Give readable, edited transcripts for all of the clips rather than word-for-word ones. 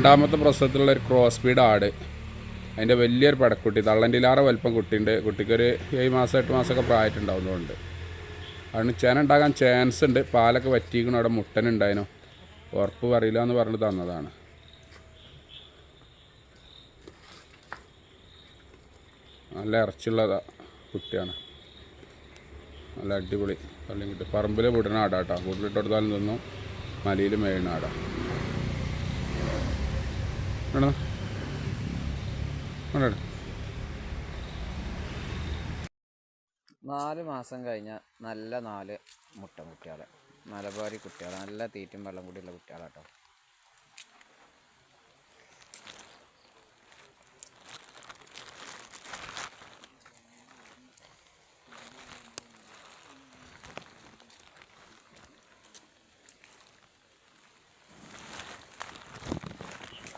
രണ്ടാമത്തെ പ്രസവത്തിലുള്ള ഒരു cross breed ആട്. അതിൻ്റെ വലിയൊരു പടക്കുട്ടി, തള്ളൻ്റെയിലാറെ വലിപ്പം കുട്ടിയുണ്ട്. കുട്ടിക്കൊരു 7 മാസം 8 മാസമൊക്കെ പ്രായമായിട്ടുണ്ടാവുന്നതുകൊണ്ട് അതിന് ചേന ഉണ്ടാകാൻ ചാൻസ് ഉണ്ട്. പാലൊക്കെ വറ്റിക്കണം, അവിടെ മുട്ടനുണ്ടായിരുന്നു, ഉറപ്പ് പറയില്ല എന്ന് പറഞ്ഞിട്ട് തന്നതാണ്. നല്ല ഇറച്ചിയുള്ള കുട്ടിയാണ്, നല്ല അടിപൊളി പള്ളിയും കുട്ടി. പറമ്പിൽ വിടണ ആടാട്ടോ, വീട്ടിലിട്ട് കൊടുത്താലും തിന്നും, മലയിൽ മേയണ ആടാ. വേണം 4 മാസം കഴിഞ്ഞ നല്ല 4 മുട്ട കുട്ടികളെ, മലബാരി കുട്ടികളെ, നല്ല തീറ്റും വെള്ളം കൂടിയുള്ള കുട്ടികളാട്ടോ.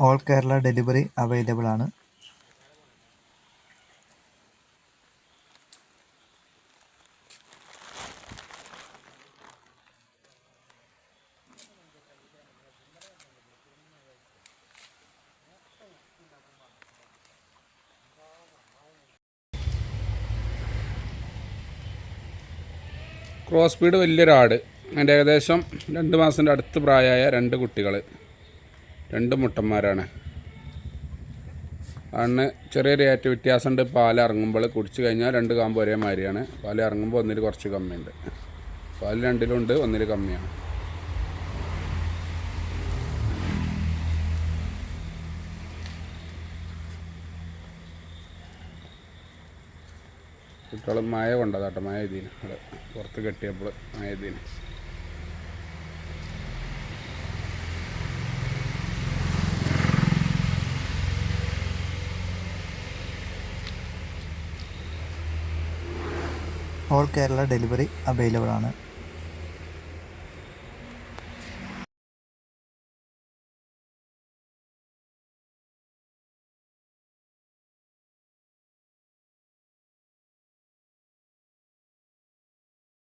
ഓൾ കേരള ഡെലിവറി അവൈലബിൾ ആണ്. ക്രോസ് ബീഡ് വലിയൊരാട്. അതിൻ്റെ ഏകദേശം 2 മാസത്തിൻ്റെ അടുത്ത് പ്രായമായ 2 കുട്ടികൾ, 2 മുട്ടന്മാരാണ്. ആണ് ചെറിയൊരു ഏറ്റ വ്യത്യാസമുണ്ട്. പാൽ ഇറങ്ങുമ്പോൾ കുടിച്ച് കഴിഞ്ഞാൽ 2 കാമ്പ് ഒരേ മാതിരിയാണ്. പാൽ ഇറങ്ങുമ്പോൾ ഒന്നിൽ കുറച്ച് കമ്മിയുണ്ട്. പാൽ 2ലുണ്ട്, 1 കമ്മിയാണ്. കുട്ടികൾ മഴ കൊണ്ടതാട്ടോ, മഴ ഇതിന് അവിടെ പുറത്ത് കെട്ടിയപ്പോൾ മഴ ഇതിന്. ഓൾ കേരള ഡെലിവറി അവൈലബിൾ ആണ്.